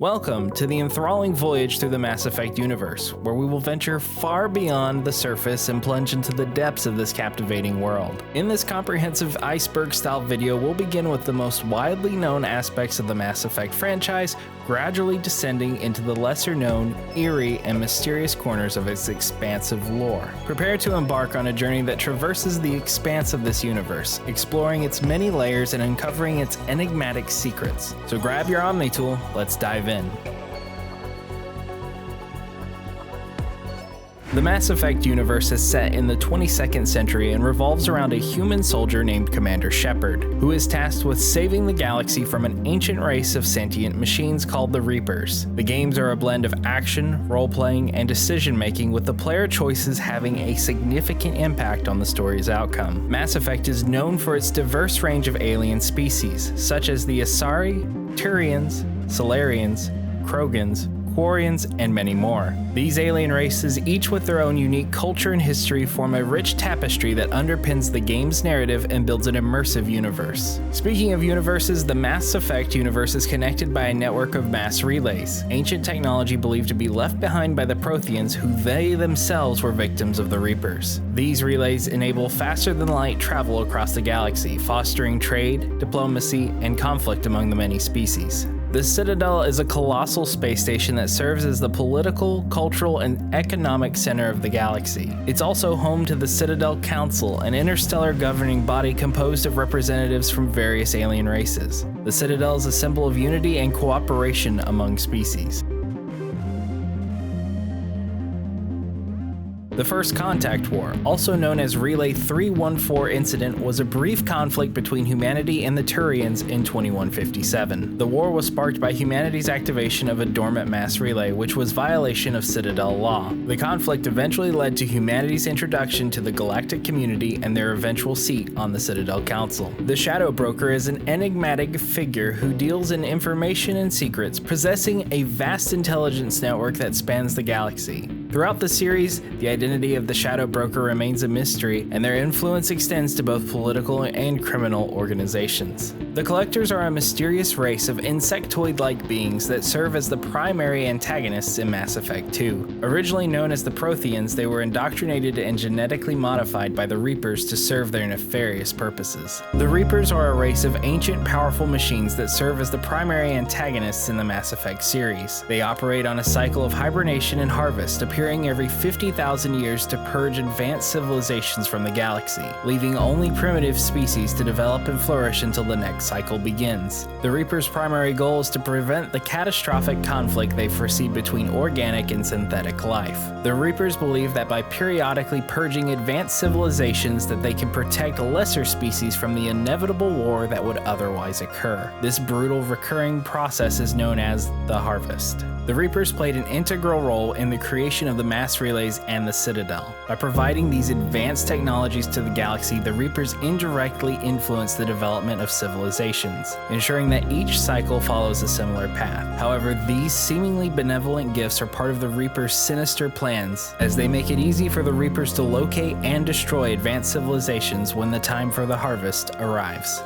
Welcome to the enthralling voyage through the Mass Effect universe, where we will venture far beyond the surface and plunge into the depths of this captivating world. In this comprehensive iceberg-style video, we'll begin with the most widely known aspects of the Mass Effect franchise, gradually descending into the lesser-known, eerie, and mysterious corners of its expansive lore. Prepare to embark on a journey that traverses the expanse of this universe, exploring its many layers and uncovering its enigmatic secrets. So grab your omni-tool, let's dive in. The Mass Effect universe is set in the 22nd century and revolves around a human soldier named Commander Shepard, who is tasked with saving the galaxy from an ancient race of sentient machines called the Reapers. The games are a blend of action, role-playing, and decision-making, with the player choices having a significant impact on the story's outcome. Mass Effect is known for its diverse range of alien species, such as the Asari, Turians, Solarians, Krogans, Quarians, and many more. These alien races, each with their own unique culture and history, form a rich tapestry that underpins the game's narrative and builds an immersive universe. Speaking of universes, the Mass Effect universe is connected by a network of mass relays, ancient technology believed to be left behind by the Protheans, who they themselves were victims of the Reapers. These relays enable faster-than-light travel across the galaxy, fostering trade, diplomacy, and conflict among the many species. The Citadel is a colossal space station that serves as the political, cultural, and economic center of the galaxy. It's also home to the Citadel Council, an interstellar governing body composed of representatives from various alien races. The Citadel is a symbol of unity and cooperation among species. The First Contact War, also known as Relay 314 Incident, was a brief conflict between humanity and the Turians in 2157. The war was sparked by humanity's activation of a dormant mass relay, which was violation of Citadel law. The conflict eventually led to humanity's introduction to the galactic community and their eventual seat on the Citadel Council. The Shadow Broker is an enigmatic figure who deals in information and secrets, possessing a vast intelligence network that spans the galaxy. Throughout the series, the identity of the Shadow Broker remains a mystery, and their influence extends to both political and criminal organizations. The Collectors are a mysterious race of insectoid-like beings that serve as the primary antagonists in Mass Effect 2. Originally known as the Protheans, they were indoctrinated and genetically modified by the Reapers to serve their nefarious purposes. The Reapers are a race of ancient, powerful machines that serve as the primary antagonists in the Mass Effect series. They operate on a cycle of hibernation and harvest, appearing every 50,000 years to purge advanced civilizations from the galaxy, leaving only primitive species to develop and flourish until the next cycle begins. The Reapers' primary goal is to prevent the catastrophic conflict they foresee between organic and synthetic life. The Reapers believe that by periodically purging advanced civilizations that they can protect lesser species from the inevitable war that would otherwise occur. This brutal recurring process is known as the Harvest. The Reapers played an integral role in the creation of the mass relays and the Citadel. By providing these advanced technologies to the galaxy, the Reapers indirectly influence the development of civilizations, ensuring that each cycle follows a similar path. However, these seemingly benevolent gifts are part of the Reapers' sinister plans, as they make it easy for the Reapers to locate and destroy advanced civilizations when the time for the harvest arrives.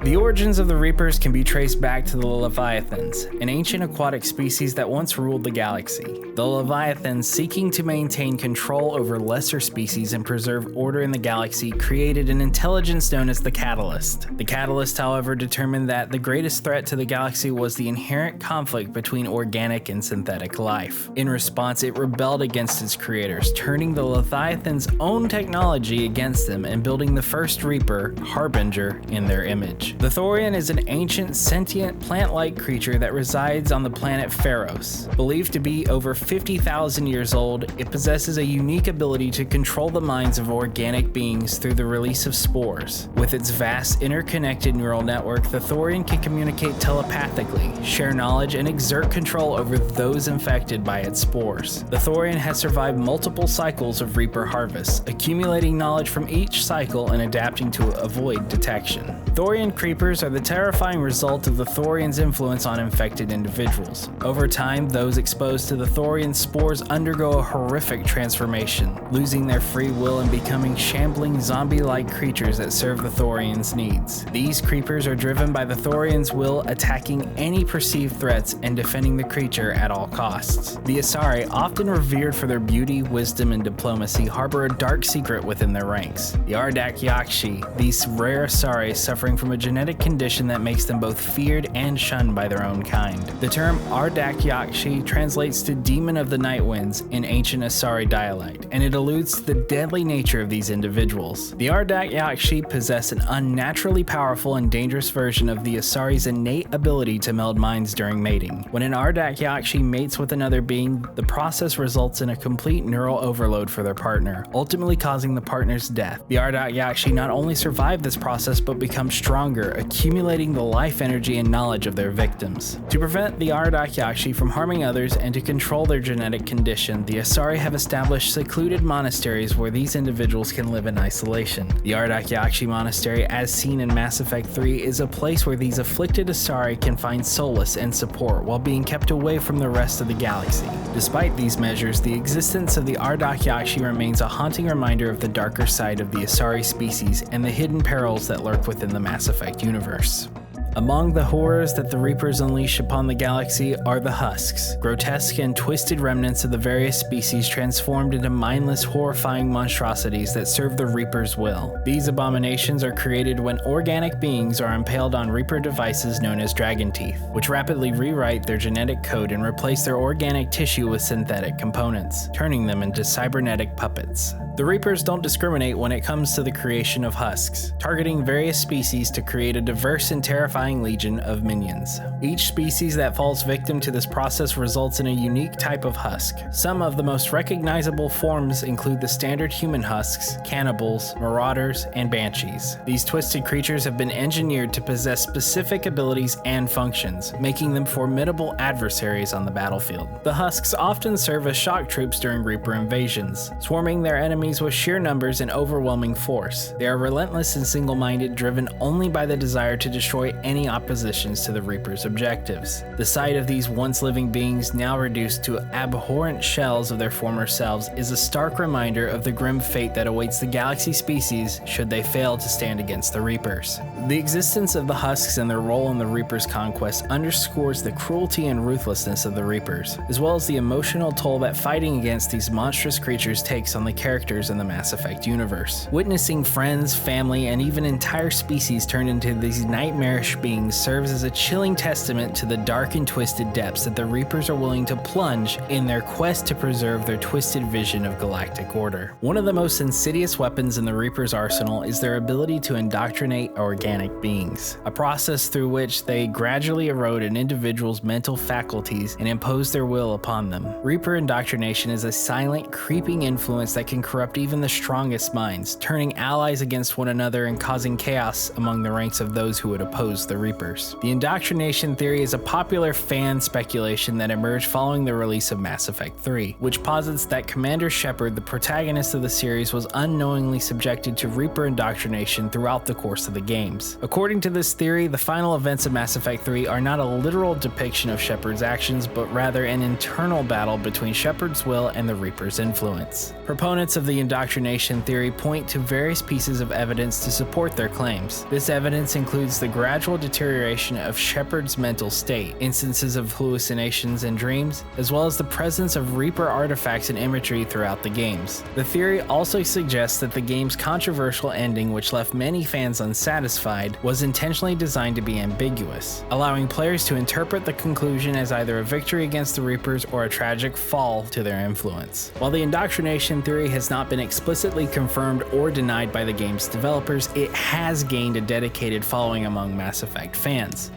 The origins of the Reapers can be traced back to the Leviathans, an ancient aquatic species that once ruled the galaxy. The Leviathans, seeking to maintain control over lesser species and preserve order in the galaxy, created an intelligence known as the Catalyst. The Catalyst, however, determined that the greatest threat to the galaxy was the inherent conflict between organic and synthetic life. In response, it rebelled against its creators, turning the Leviathans' own technology against them and building the first Reaper, Harbinger, in their image. The Thorian is an ancient, sentient, plant-like creature that resides on the planet Pharos. Believed to be over 50,000 years old, it possesses a unique ability to control the minds of organic beings through the release of spores. With its vast, interconnected neural network, the Thorian can communicate telepathically, share knowledge, and exert control over those infected by its spores. The Thorian has survived multiple cycles of Reaper harvests, accumulating knowledge from each cycle and adapting to avoid detection. Thorian creatures creepers are the terrifying result of the Thorians' influence on infected individuals. Over time, those exposed to the Thorian spores undergo a horrific transformation, losing their free will and becoming shambling zombie-like creatures that serve the Thorians' needs. These creepers are driven by the Thorians' will, attacking any perceived threats and defending the creature at all costs. The Asari, often revered for their beauty, wisdom, and diplomacy, harbor a dark secret within their ranks. The Ardak Yakshi, these rare Asari suffering from a genetic condition that makes them both feared and shunned by their own kind. The term Ardak Yakshi translates to Demon of the Night Winds in ancient Asari dialect, and it alludes to the deadly nature of these individuals. The Ardak Yakshi possess an unnaturally powerful and dangerous version of the Asari's innate ability to meld minds during mating. When an Ardak Yakshi mates with another being, the process results in a complete neural overload for their partner, ultimately causing the partner's death. The Ardak Yakshi not only survive this process but become stronger, accumulating the life energy and knowledge of their victims. To prevent the Ardak Yakshi from harming others and to control their genetic condition, the Asari have established secluded monasteries where these individuals can live in isolation. The Ardak Yakshi Monastery, as seen in Mass Effect 3, is a place where these afflicted Asari can find solace and support while being kept away from the rest of the galaxy. Despite these measures, the existence of the Ardak Yakshi remains a haunting reminder of the darker side of the Asari species and the hidden perils that lurk within the Mass Effect universe. Among the horrors that the Reapers unleash upon the galaxy are the husks, grotesque and twisted remnants of the various species transformed into mindless, horrifying monstrosities that serve the Reaper's will. These abominations are created when organic beings are impaled on Reaper devices known as dragon teeth, which rapidly rewrite their genetic code and replace their organic tissue with synthetic components, turning them into cybernetic puppets. The Reapers don't discriminate when it comes to the creation of husks, targeting various species to create a diverse and terrifying legion of minions. Each species that falls victim to this process results in a unique type of husk. Some of the most recognizable forms include the standard human husks, cannibals, marauders, and banshees. These twisted creatures have been engineered to possess specific abilities and functions, making them formidable adversaries on the battlefield. The husks often serve as shock troops during Reaper invasions, swarming their enemies with sheer numbers and overwhelming force. They are relentless and single-minded, driven only by the desire to destroy any oppositions to the Reaper's objectives. The sight of these once living beings, now reduced to abhorrent shells of their former selves, is a stark reminder of the grim fate that awaits the galaxy species should they fail to stand against the Reapers. The existence of the husks and their role in the Reaper's conquest underscores the cruelty and ruthlessness of the Reapers, as well as the emotional toll that fighting against these monstrous creatures takes on the characters in the Mass Effect universe. Witnessing friends, family, and even entire species turned into these nightmarish beings serves as a chilling testament to the dark and twisted depths that the Reapers are willing to plunge in their quest to preserve their twisted vision of galactic order. One of the most insidious weapons in the Reapers' arsenal is their ability to indoctrinate organic beings, a process through which they gradually erode an individual's mental faculties and impose their will upon them. Reaper indoctrination is a silent, creeping influence that can corrupt even the strongest minds, turning allies against one another and causing chaos among the ranks of those who would oppose the Reapers. The indoctrination theory is a popular fan speculation that emerged following the release of Mass Effect 3, which posits that Commander Shepard, the protagonist of the series, was unknowingly subjected to Reaper indoctrination throughout the course of the games. According to this theory, the final events of Mass Effect 3 are not a literal depiction of Shepard's actions, but rather an internal battle between Shepard's will and the Reaper's influence. Proponents of the indoctrination theory point to various pieces of evidence to support their claims. This evidence includes the gradual deterioration of Shepard's mental state, instances of hallucinations and dreams, as well as the presence of Reaper artifacts and imagery throughout the games. The theory also suggests that the game's controversial ending, which left many fans unsatisfied, was intentionally designed to be ambiguous, allowing players to interpret the conclusion as either a victory against the Reapers or a tragic fall to their influence. While the indoctrination theory has not been explicitly confirmed or denied by the game's developers, it has gained a dedicated following among Mass Effect fans.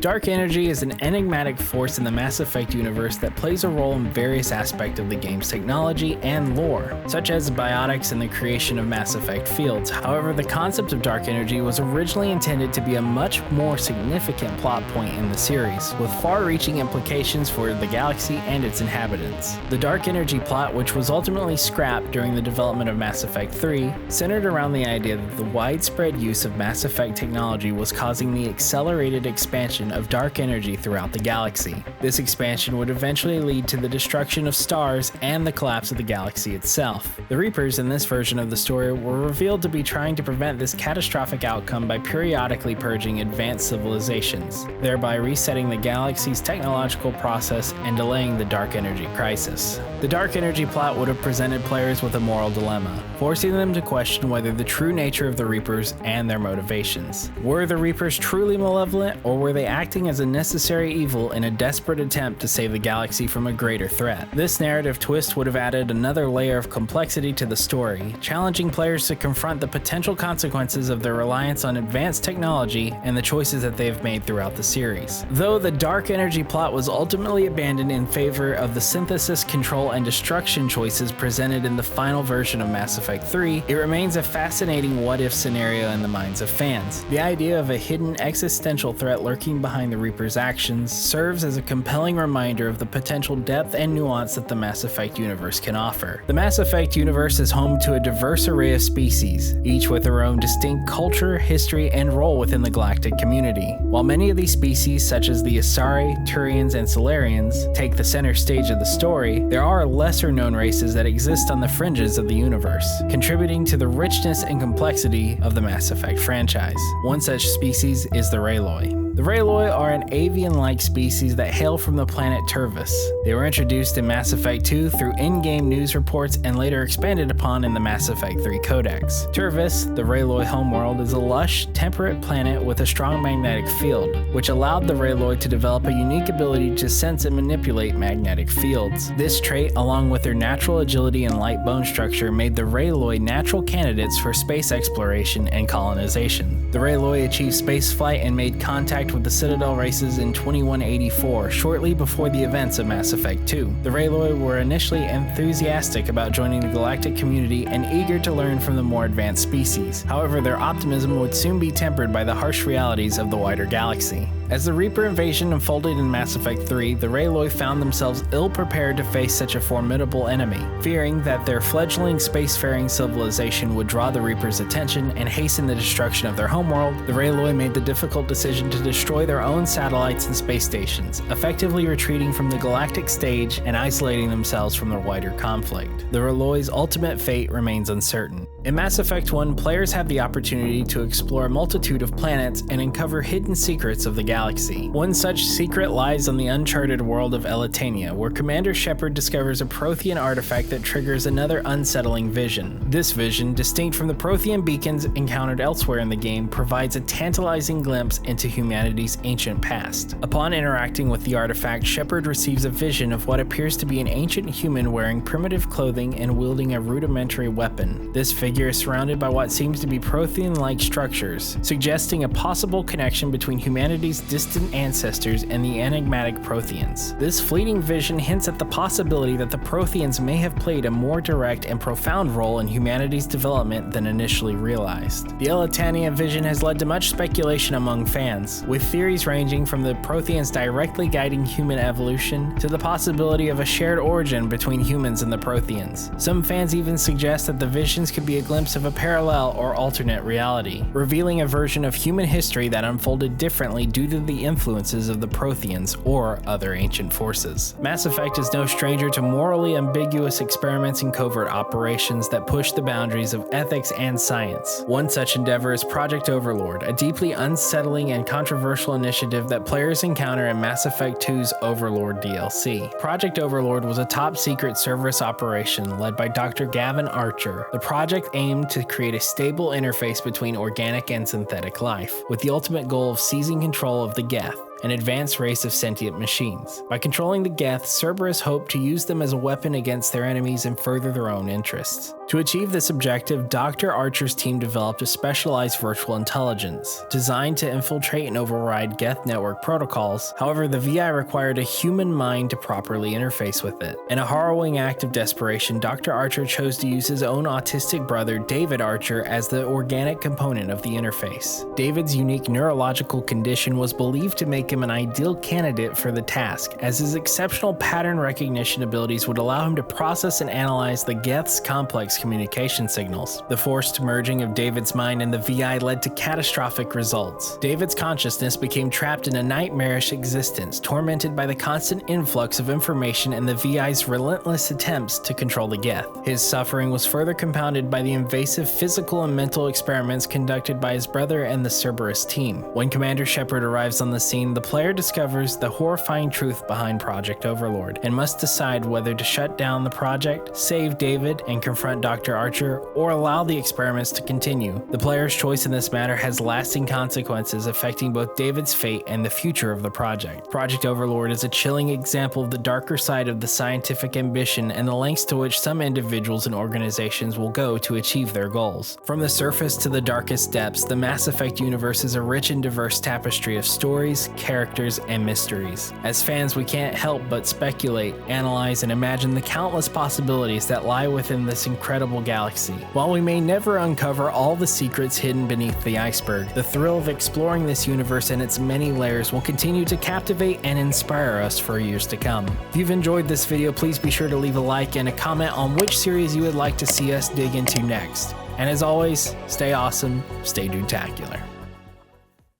Dark energy is an enigmatic force in the Mass Effect universe that plays a role in various aspects of the game's technology and lore, such as biotics and the creation of Mass Effect fields. However, the concept of dark energy was originally intended to be a much more significant plot point in the series, with far-reaching implications for the galaxy and its inhabitants. The dark energy plot, which was ultimately scrapped during the development of Mass Effect 3, centered around the idea that the widespread use of Mass Effect technology was causing the accelerated expansion of dark energy throughout the galaxy. This expansion would eventually lead to the destruction of stars and the collapse of the galaxy itself. The Reapers in this version of the story were revealed to be trying to prevent this catastrophic outcome by periodically purging advanced civilizations, thereby resetting the galaxy's technological process and delaying the dark energy crisis. The dark energy plot would have presented players with a moral dilemma, forcing them to question whether the true nature of the Reapers and their motivations. Were the Reapers truly malevolent, or were they acting as a necessary evil in a desperate attempt to save the galaxy from a greater threat? This narrative twist would have added another layer of complexity to the story, challenging players to confront the potential consequences of their reliance on advanced technology and the choices that they have made throughout the series. Though the dark energy plot was ultimately abandoned in favor of the synthesis, control, and destruction choices presented in the final version of Mass Effect 3, it remains a fascinating what-if scenario in the minds of fans. The idea of a hidden existential threat lurking behind the Reaper's actions serves as a compelling reminder of the potential depth and nuance that the Mass Effect universe can offer. The Mass Effect universe is home to a diverse array of species, each with their own distinct culture, history, and role within the galactic community. While many of these species, such as the Asari, Turians, and Solarians, take the center stage of the story, there are lesser-known races that exist on the fringes of the universe, contributing to the richness and complexity of the Mass Effect franchise. One such species is the Rayloi. The Rayloi are an avian-like species that hail from the planet Turvis. They were introduced in Mass Effect 2 through in-game news reports and later expanded upon in the Mass Effect 3 Codex. Turvis, the Rayloi homeworld, is a lush, temperate planet with a strong magnetic field, which allowed the Rayloi to develop a unique ability to sense and manipulate magnetic fields. This trait, along with their natural agility and light bone structure, made the Rayloi natural candidates for space exploration and colonization. The Rayloi achieved spaceflight and made contact with the Citadel races in 2184, shortly before the events of Mass Effect 2. The Rayloi were initially enthusiastic about joining the galactic community and eager to learn from the more advanced species. However, their optimism would soon be tempered by the harsh realities of the wider galaxy. As the Reaper invasion unfolded in Mass Effect 3, the Rayloi found themselves ill-prepared to face such a formidable enemy. Fearing that their fledgling spacefaring civilization would draw the Reaper's attention and hasten the destruction of their homeworld, the Rayloi made the difficult decision to destroy their own satellites and space stations, effectively retreating from the galactic stage and isolating themselves from the wider conflict. The Rayloi's ultimate fate remains uncertain. In Mass Effect 1, players have the opportunity to explore a multitude of planets and uncover hidden secrets of the galaxy. One such secret lies on the uncharted world of Elitania, where Commander Shepard discovers a Prothean artifact that triggers another unsettling vision. This vision, distinct from the Prothean beacons encountered elsewhere in the game, provides a tantalizing glimpse into humanity's ancient past. Upon interacting with the artifact, Shepard receives a vision of what appears to be an ancient human wearing primitive clothing and wielding a rudimentary weapon. This figure is surrounded by what seems to be Prothean-like structures, suggesting a possible connection between humanity's distant ancestors and the enigmatic Protheans. This fleeting vision hints at the possibility that the Protheans may have played a more direct and profound role in humanity's development than initially realized. The Elitania vision has led to much speculation among fans, with theories ranging from the Protheans directly guiding human evolution to the possibility of a shared origin between humans and the Protheans. Some fans even suggest that the visions could be a glimpse of a parallel or alternate reality, revealing a version of human history that unfolded differently due to the influences of the Protheans or other ancient forces. Mass Effect is no stranger to morally ambiguous experiments and covert operations that push the boundaries of ethics and science. One such endeavor is Project Overlord, a deeply unsettling and controversial initiative that players encounter in Mass Effect 2's Overlord DLC. Project Overlord was a top-secret Cerberus operation led by Dr. Gavin Archer. The project aimed to create a stable interface between organic and synthetic life, with the ultimate goal of seizing control of the Geth, an advanced race of sentient machines. By controlling the Geth, Cerberus hoped to use them as a weapon against their enemies and further their own interests. To achieve this objective, Dr. Archer's team developed a specialized virtual intelligence, designed to infiltrate and override Geth network protocols. However, the VI required a human mind to properly interface with it. In a harrowing act of desperation, Dr. Archer chose to use his own autistic brother, David Archer, as the organic component of the interface. David's unique neurological condition was believed to make him an ideal candidate for the task, as his exceptional pattern recognition abilities would allow him to process and analyze the Geth's complex communication signals. The forced merging of David's mind and the VI led to catastrophic results. David's consciousness became trapped in a nightmarish existence, tormented by the constant influx of information and the VI's relentless attempts to control the Geth. His suffering was further compounded by the invasive physical and mental experiments conducted by his brother and the Cerberus team. When Commander Shepard arrives on the scene, the player discovers the horrifying truth behind Project Overlord and must decide whether to shut down the project, save David, and confront Dr. Archer, or allow the experiments to continue. The player's choice in this matter has lasting consequences affecting both David's fate and the future of the project. Project Overlord is a chilling example of the darker side of the scientific ambition and the lengths to which some individuals and organizations will go to achieve their goals. From the surface to the darkest depths, the Mass Effect universe is a rich and diverse tapestry of stories, characters, and mysteries. As fans, we can't help but speculate, analyze, and imagine the countless possibilities that lie within this incredible galaxy. While we may never uncover all the secrets hidden beneath the iceberg, the thrill of exploring this universe and its many layers will continue to captivate and inspire us for years to come. If you've enjoyed this video, please be sure to leave a like and a comment on which series you would like to see us dig into next. And as always, stay awesome, stay dude-tacular.